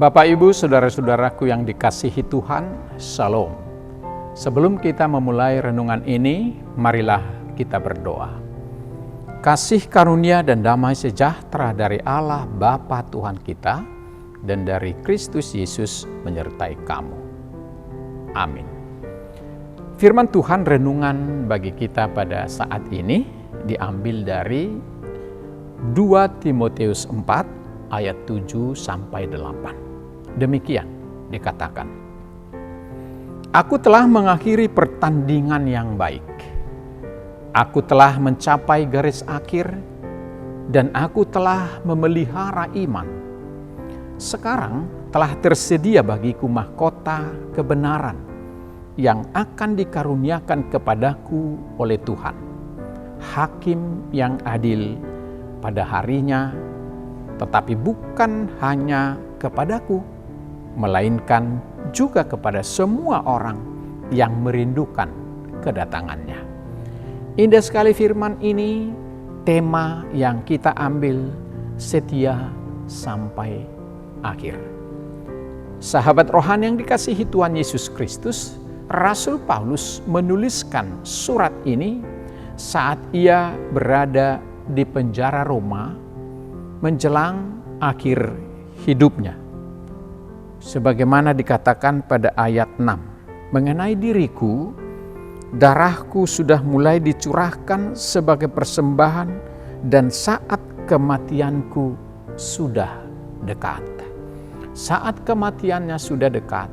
Bapak, Ibu, saudara-saudaraku yang dikasihi Tuhan, Shalom. Sebelum kita memulai renungan ini, marilah kita berdoa. Kasih karunia dan damai sejahtera dari Allah Bapa Tuhan kita dan dari Kristus Yesus menyertai kamu. Amin. Firman Tuhan renungan bagi kita pada saat ini diambil dari 2 Timotius 4 ayat 7-8. Demikian dikatakan, Aku telah mengakhiri pertandingan yang baik. Aku telah mencapai garis akhir dan aku telah memelihara iman. Sekarang telah tersedia bagiku mahkota kebenaran yang akan dikaruniakan kepadaku oleh Tuhan, Hakim yang adil pada harinya, tetapi bukan hanya kepadaku, melainkan juga kepada semua orang yang merindukan kedatangannya. Indah sekali firman ini, tema yang kita ambil, setia sampai akhir. Sahabat rohani yang dikasihi Tuhan Yesus Kristus, Rasul Paulus menuliskan surat ini saat ia berada di penjara Roma menjelang akhir hidupnya. Sebagaimana dikatakan pada ayat 6, mengenai diriku, darahku sudah mulai dicurahkan sebagai persembahan dan saat kematianku sudah dekat. Saat kematiannya sudah dekat,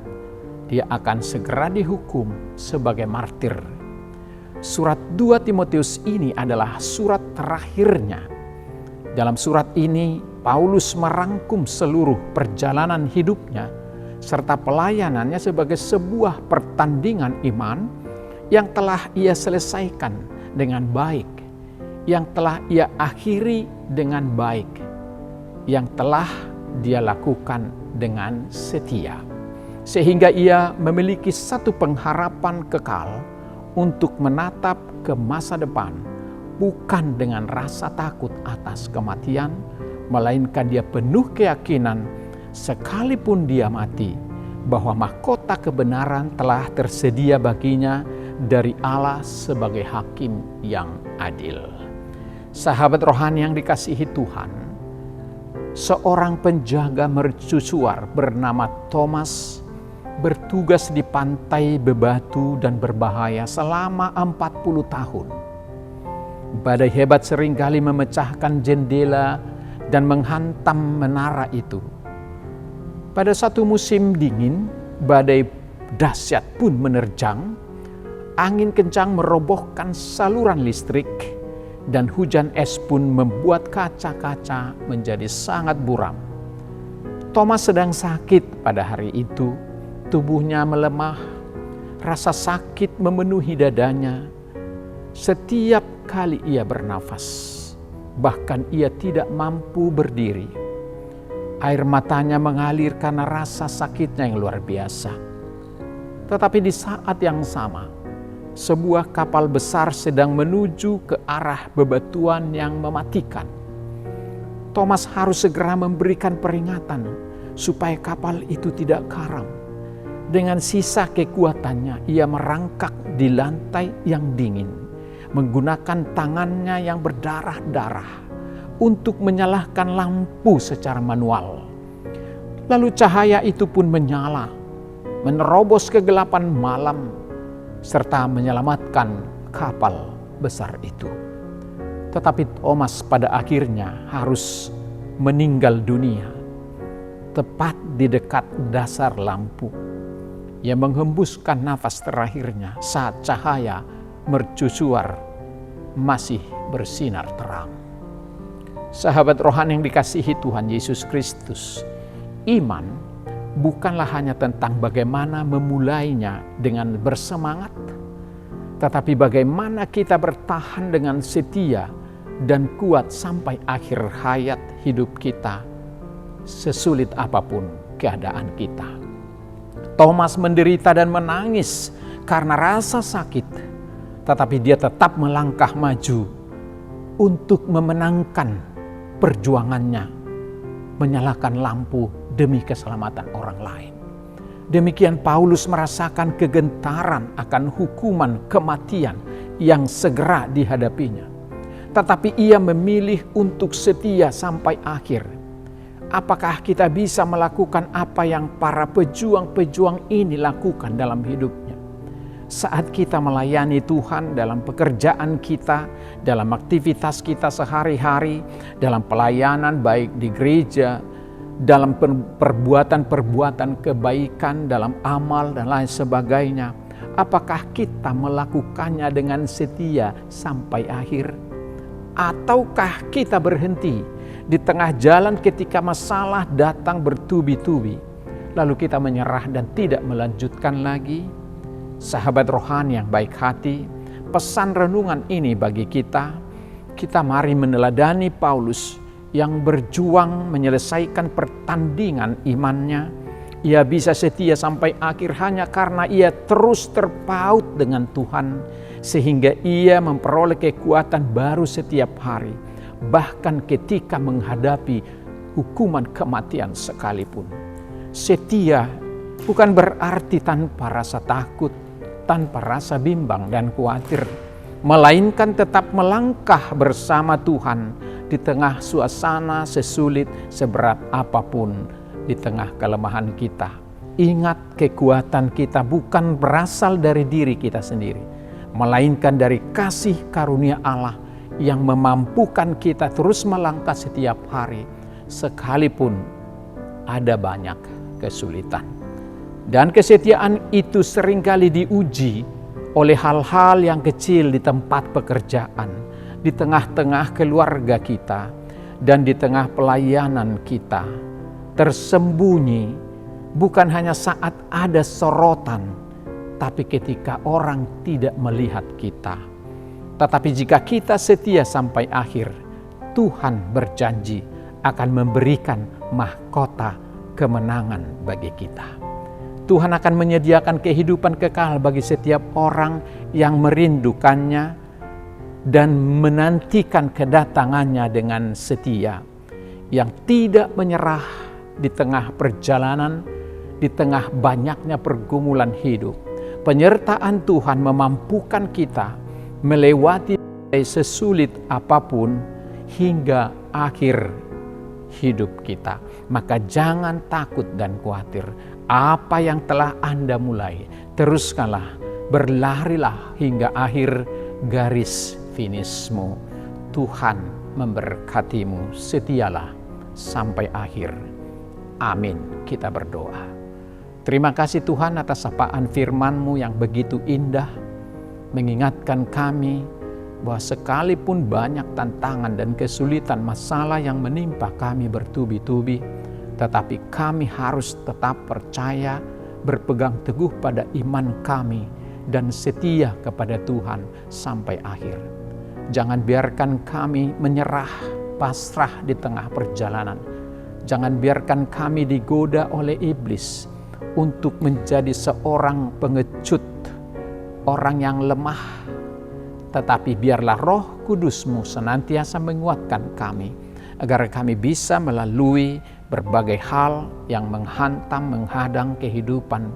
dia akan segera dihukum sebagai martir. Surat 2 Timotius ini adalah surat terakhirnya. Dalam surat ini, Paulus merangkum seluruh perjalanan hidupnya serta pelayanannya sebagai sebuah pertandingan iman yang telah ia selesaikan dengan baik, yang telah ia akhiri dengan baik, yang telah dia lakukan dengan setia. Sehingga ia memiliki satu pengharapan kekal untuk menatap ke masa depan, bukan dengan rasa takut atas kematian, melainkan dia penuh keyakinan sekalipun dia mati, bahwa mahkota kebenaran telah tersedia baginya dari Allah sebagai Hakim yang adil. Sahabat rohani yang dikasihi Tuhan, seorang penjaga mercusuar bernama Thomas bertugas di pantai bebatu dan berbahaya selama 40 tahun. Badai hebat seringkali memecahkan jendela dan menghantam menara itu. Pada satu musim dingin, badai dahsyat pun menerjang, angin kencang merobohkan saluran listrik, dan hujan es pun membuat kaca-kaca menjadi sangat buram. Thomas sedang sakit pada hari itu, tubuhnya melemah, rasa sakit memenuhi dadanya. Setiap kali ia bernafas, bahkan ia tidak mampu berdiri. Air matanya mengalir karena rasa sakitnya yang luar biasa. Tetapi di saat yang sama, sebuah kapal besar sedang menuju ke arah bebatuan yang mematikan. Thomas harus segera memberikan peringatan supaya kapal itu tidak karam. Dengan sisa kekuatannya, ia merangkak di lantai yang dingin, menggunakan tangannya yang berdarah-darah untuk menyalakan lampu secara manual. Lalu cahaya itu pun menyala, menerobos kegelapan malam, serta menyelamatkan kapal besar itu. Tetapi Thomas pada akhirnya harus meninggal dunia, tepat di dekat dasar lampu. Ia menghembuskan nafas terakhirnya saat cahaya mercusuar masih bersinar terang. Sahabat rohani yang dikasihi Tuhan Yesus Kristus, iman bukanlah hanya tentang bagaimana memulainya dengan bersemangat, tetapi bagaimana kita bertahan dengan setia dan kuat sampai akhir hayat hidup kita, sesulit apapun keadaan kita. Thomas menderita dan menangis karena rasa sakit, tetapi dia tetap melangkah maju untuk memenangkan perjuangannya, menyalakan lampu demi keselamatan orang lain. Demikian Paulus merasakan kegentaran akan hukuman kematian yang segera dihadapinya. Tetapi ia memilih untuk setia sampai akhir. Apakah kita bisa melakukan apa yang para pejuang-pejuang ini lakukan dalam hidupnya? Saat kita melayani Tuhan dalam pekerjaan kita, dalam aktivitas kita sehari-hari, dalam pelayanan baik di gereja, dalam perbuatan-perbuatan kebaikan, dalam amal dan lain sebagainya, apakah kita melakukannya dengan setia sampai akhir? Ataukah kita berhenti di tengah jalan ketika masalah datang bertubi-tubi, lalu kita menyerah dan tidak melanjutkan lagi? Sahabat rohani yang baik hati, pesan renungan ini bagi kita mari meneladani Paulus yang berjuang menyelesaikan pertandingan imannya. Ia bisa setia sampai akhir hanya karena ia terus terpaut dengan Tuhan, sehingga ia memperoleh kekuatan baru setiap hari, bahkan ketika menghadapi hukuman kematian sekalipun. Setia bukan berarti tanpa rasa takut, tanpa rasa bimbang dan khawatir, melainkan tetap melangkah bersama Tuhan di tengah suasana sesulit seberat apapun, di tengah kelemahan kita. Ingat, kekuatan kita bukan berasal dari diri kita sendiri, melainkan dari kasih karunia Allah yang memampukan kita terus melangkah setiap hari, sekalipun ada banyak kesulitan. Dan kesetiaan itu seringkali diuji oleh hal-hal yang kecil di tempat pekerjaan, di tengah-tengah keluarga kita, dan di tengah pelayanan kita. Tersembunyi bukan hanya saat ada sorotan, tapi ketika orang tidak melihat kita. Tetapi jika kita setia sampai akhir, Tuhan berjanji akan memberikan mahkota kemenangan bagi kita. Tuhan akan menyediakan kehidupan kekal bagi setiap orang yang merindukannya dan menantikan kedatangannya dengan setia, yang tidak menyerah di tengah perjalanan, di tengah banyaknya pergumulan hidup. Penyertaan Tuhan memampukan kita melewati sesulit apapun hingga akhir hidup kita. Maka jangan takut dan khawatir. Apa yang telah Anda mulai, teruskanlah, berlarilah hingga akhir garis finishmu. Tuhan memberkatimu, setialah sampai akhir. Amin. Kita berdoa. Terima kasih Tuhan atas sapaan firman-Mu yang begitu indah, mengingatkan kami bahwa sekalipun banyak tantangan dan kesulitan masalah yang menimpa kami bertubi-tubi, tetapi kami harus tetap percaya, berpegang teguh pada iman kami, dan setia kepada Tuhan sampai akhir. Jangan biarkan kami menyerah, pasrah di tengah perjalanan. Jangan biarkan kami digoda oleh iblis untuk menjadi seorang pengecut, orang yang lemah. Tetapi biarlah Roh Kudus-Mu senantiasa menguatkan kami, agar kami bisa melalui berbagai hal yang menghantam, menghadang kehidupan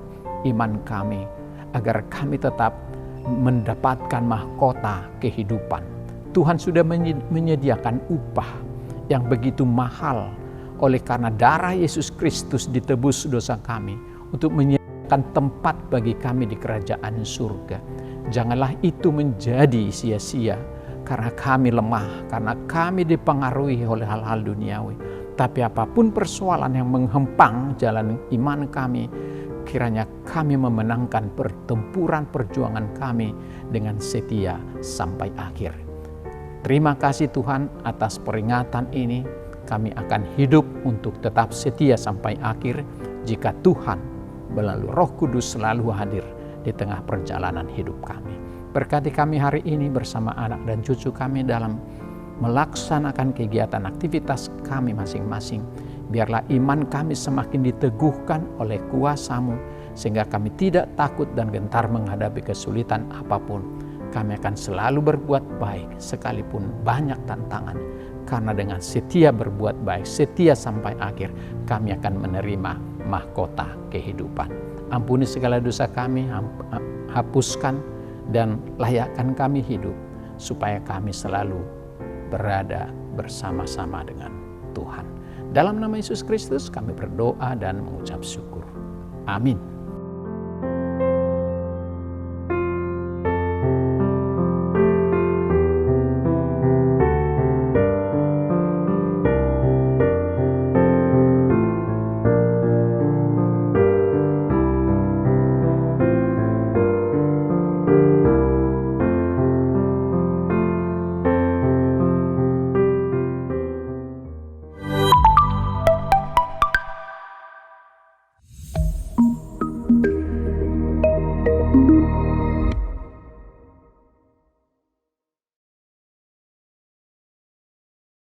iman kami, agar kami tetap mendapatkan mahkota kehidupan. Tuhan sudah menyediakan upah yang begitu mahal, oleh karena darah Yesus Kristus ditebus dosa kami, untuk menyediakan tempat bagi kami di kerajaan surga. Janganlah itu menjadi sia-sia, karena kami lemah, karena kami dipengaruhi oleh hal-hal duniawi. Tapi apapun persoalan yang menghempang jalan iman kami, kiranya kami memenangkan pertempuran perjuangan kami dengan setia sampai akhir. Terima kasih Tuhan atas peringatan ini. Kami akan hidup untuk tetap setia sampai akhir jika Tuhan melalui Roh Kudus selalu hadir di tengah perjalanan hidup kami. Berkati kami hari ini bersama anak dan cucu kami dalam melaksanakan kegiatan aktivitas kami masing-masing. Biarlah iman kami semakin diteguhkan oleh kuasa-Mu, sehingga kami tidak takut dan gentar menghadapi kesulitan apapun. kami akan selalu berbuat baik sekalipun banyak tantangan. Karena dengan setia berbuat baik, setia sampai akhir, kami akan menerima mahkota kehidupan. Ampuni segala dosa kami, hapuskan dan layakkan kami hidup, supaya kami selalu berada bersama-sama dengan Tuhan. Dalam nama Yesus Kristus kami berdoa dan mengucap syukur. Amin.